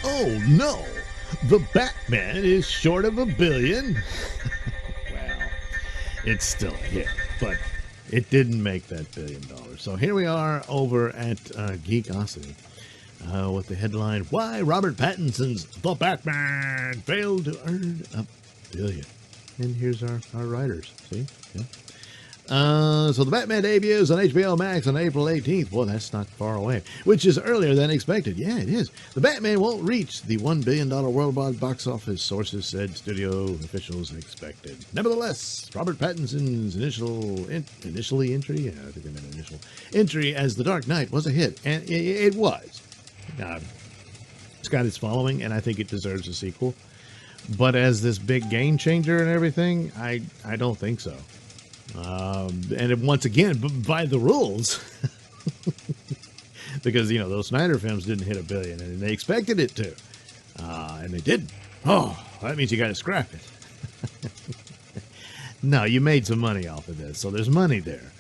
Oh no, the Batman is short of $1 billion. Well, it's still a hit, but it didn't make that $1 billion. So here we are over at Geekosity with the headline, Why Robert Pattinson's The Batman Failed to Earn $1 billion. And here's our writers. See? Yeah. So the Batman debuts on HBO Max on April 18th. Boy, that's not far away, which is earlier than expected. Yeah, it is. The Batman won't reach the $1 billion worldwide box office, sources said, studio officials expected. Nevertheless, Robert Pattinson's initial entry, yeah, I think I meant initial entry as The Dark Knight was a hit, and it was. It's got its following, and I think it deserves a sequel. But as this big game changer and everything, I don't think so. And once again, by the rules, because, you know, those Snyder films didn't hit $1 billion, and they expected it to, and they didn't. Oh, that means you got to scrap it. No, you made some money off of this, so there's money there.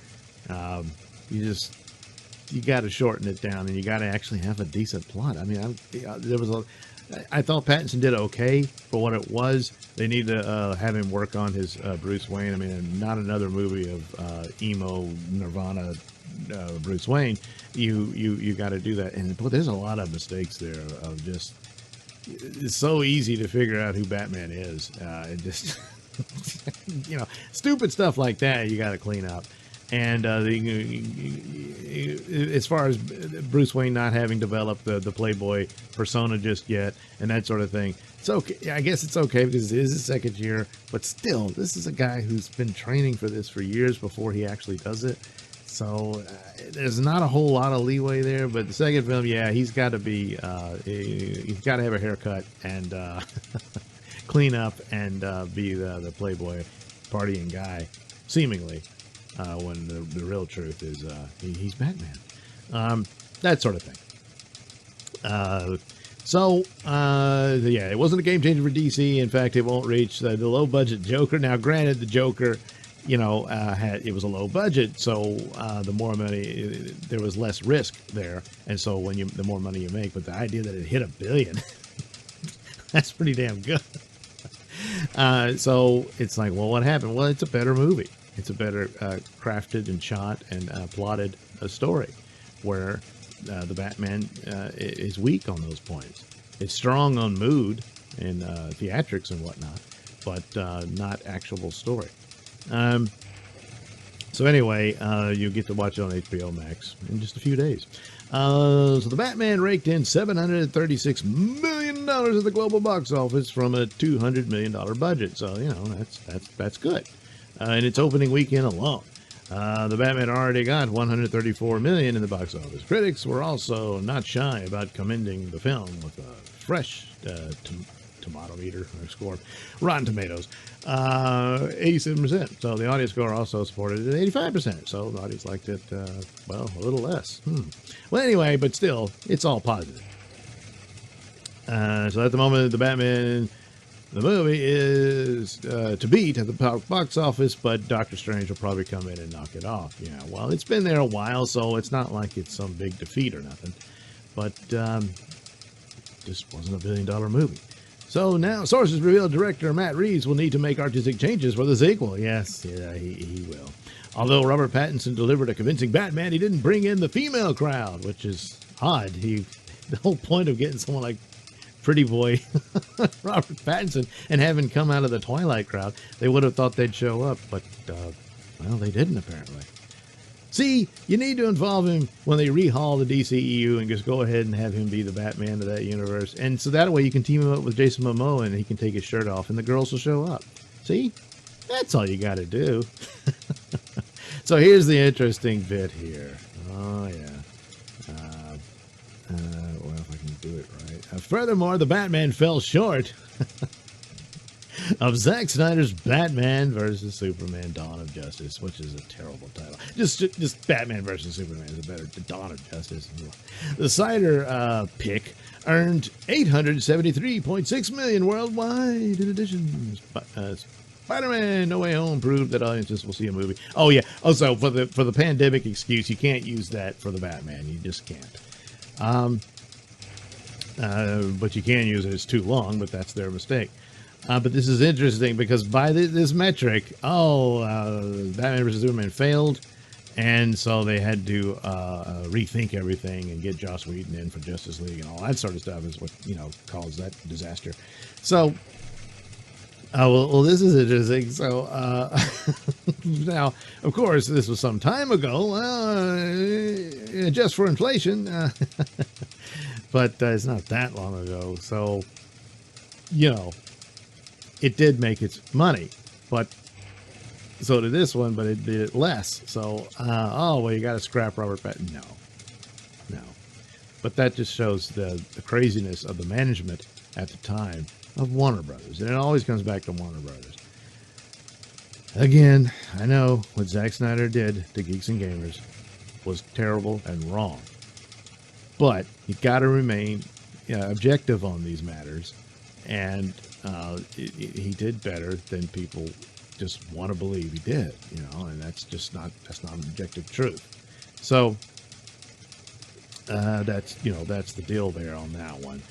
You got to shorten it down, and you got to actually have a decent plot. I mean, I thought Pattinson did okay for what it was. They need to have him work on his Bruce Wayne. I mean, not another movie of emo Nirvana Bruce Wayne. You got to do that. And boy, there's a lot of mistakes there of just, it's so easy to figure out who Batman is. It just, you know, stupid stuff like that you got to clean up. And as far as Bruce Wayne not having developed the Playboy persona just yet and that sort of thing, it's okay. I guess it's okay because it is his second year. But still, this is a guy who's been training for this for years before he actually does it. So there's not a whole lot of leeway there. But the second film, yeah, he's got to be, he's got to have a haircut and clean up and be the Playboy partying guy, seemingly. When the real truth is he's Batman. That sort of thing. Yeah, it wasn't a game changer for DC. In fact, it won't reach the low budget Joker. Now, granted, the Joker, you know, it was a low budget, so the more money, there was less risk there, and so the more money you make. But the idea that it hit $1 billion, that's pretty damn good. So it's like, well, what happened? Well, it's a better movie. It's a better crafted and shot and plotted story where the Batman is weak on those points. It's strong on mood and theatrics and whatnot, but not actual story. So anyway, you'll get to watch it on HBO Max in just a few days. So the Batman raked in $736 million at the global box office from a $200 million budget. So, you know, that's good. In its opening weekend alone, the Batman already got $134 million in the box office. Critics were also not shy about commending the film with a fresh tomato meter or score. Rotten Tomatoes, 87%. So the audience score also supported it at 85%. So the audience liked it, well, a little less. Well, anyway, but still, it's all positive. So at the moment, the Batman, the movie is to beat at the box office, but Doctor Strange will probably come in and knock it off. Yeah, well, it's been there a while, so it's not like it's some big defeat or nothing. But just wasn't a $1 billion movie. So now sources reveal director Matt Reeves will need to make artistic changes for the sequel. Yes, yeah, he will. Although Robert Pattinson delivered a convincing Batman, he didn't bring in the female crowd, which is odd. The whole point of getting someone like pretty boy Robert Pattinson and having come out of the Twilight crowd, they would have thought they'd show up, but well, they didn't apparently. See, you need to involve him when they rehaul the DCEU and just go ahead and have him be the Batman of that universe, and so that way you can team him up with Jason Momoa and he can take his shirt off and the girls will show up. See, that's all you got to do. So here's the interesting bit here. Oh yeah. Well, if I can do it right. Furthermore, the Batman fell short of Zack Snyder's Batman vs. Superman Dawn of Justice, which is a terrible title. Just Batman vs. Superman is a better Dawn of Justice. The Snyder pick earned $873.6 million worldwide. In addition, Spider-Man No Way Home proved that audiences will see a movie. Oh yeah. Also, for the pandemic excuse, you can't use that for the Batman. You just can't. but you can use it. It's too long, but that's their mistake. But this is interesting because by this metric, Batman vs. Superman failed, and so they had to rethink everything and get Joss Whedon in for Justice League and all that sort of stuff is what, caused that disaster. So, well, this is interesting. So, now, of course, this was some time ago, just for inflation, but it's not that long ago. So, it did make its money, but so did this one, but it did it less. So, well, you got to scrap Robert Pattinson. No. But that just shows the craziness of the management at the time of Warner Brothers. And it always comes back to Warner Brothers. Again, I know what Zack Snyder did to Geeks and Gamers was terrible and wrong. But you got to remain objective on these matters. And he did better than people just want to believe he did, and that's not an objective truth. So that's the deal there on that one.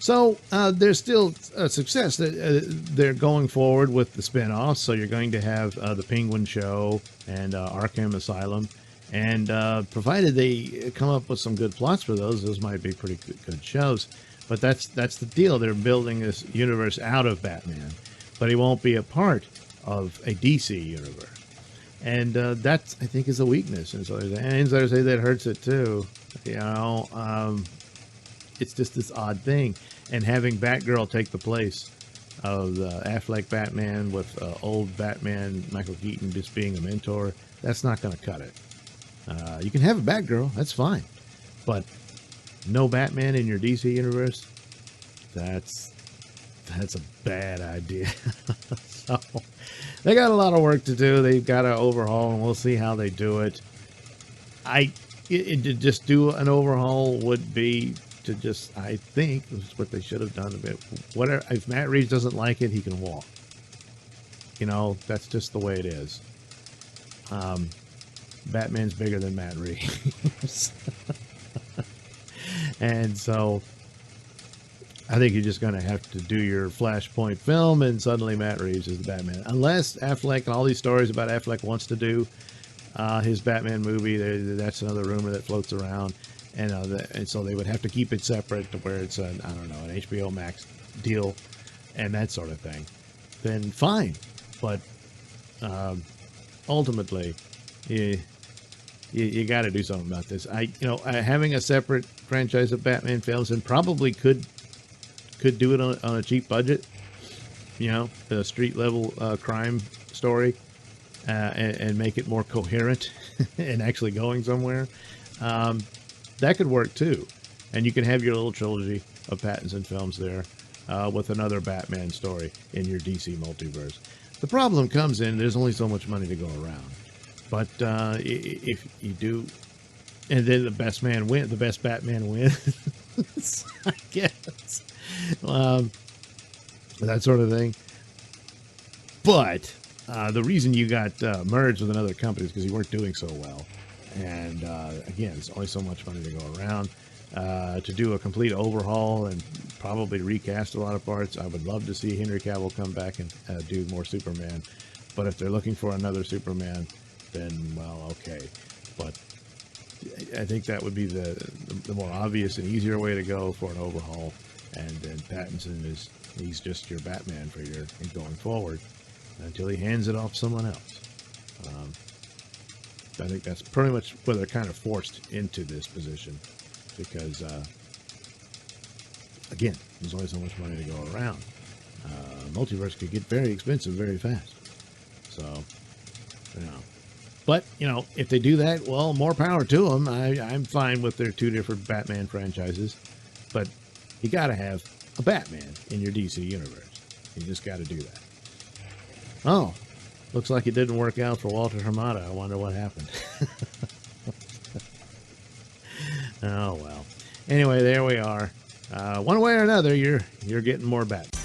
So there's still a success that they're going forward with the spinoffs. So you're going to have the Penguin Show and Arkham Asylum, and provided they come up with some good plots for those might be pretty good shows. But that's the deal. They're building this universe out of Batman, but he won't be a part of a DC universe. And that, I think, is a weakness. And so insiders say that hurts it too. It's just this odd thing. And having Batgirl take the place of the Affleck Batman with old Batman, Michael Keaton, just being a mentor, that's not going to cut it. You can have a Batgirl, that's fine. But no Batman in your DC universe, that's a bad idea. So they got a lot of work to do. They've got to overhaul, and we'll see how they do it. To just do an overhaul would be to just, I think, this is what they should have done a bit. Whatever, if Matt Reeves doesn't like it, he can walk. That's just the way it is. Batman's bigger than Matt Reeves. And so I think you're just going to have to do your Flashpoint film, and suddenly Matt Reeves is the Batman. Unless Affleck, and all these stories about Affleck wants to do his Batman movie, that's another rumor that floats around. And so they would have to keep it separate to where it's an HBO Max deal and that sort of thing. Then fine. But ultimately, you got to do something about this. Having a separate franchise of Batman films, and probably could do it on a cheap budget, the street level crime story, and make it more coherent and actually going somewhere. That could work too. And you can have your little trilogy of Pattinson films there with another Batman story in your DC multiverse. The problem comes in, there's only so much money to go around. But if you do, and then the best Batman wins, I guess. That sort of thing. But the reason you got merged with another company is because you weren't doing so well. And again, there's only so much money to go around. To do a complete overhaul and probably recast a lot of parts, I would love to see Henry Cavill come back and do more Superman. But if they're looking for another Superman, then, well, okay. But I think that would be the more obvious and easier way to go for an overhaul. And then Pattinson he's just your Batman for going forward until he hands it off to someone else. I think that's pretty much where they're kind of forced into this position because, again, there's only so much money to go around. Multiverse could get very expensive very fast. So, But, if they do that, well, more power to them. I'm fine with their two different Batman franchises. But you got to have a Batman in your DC universe. You just got to do that. Oh, looks like it didn't work out for Walter Hamada. I wonder what happened. Oh, well. Anyway, there we are. One way or another, you're getting more Batman.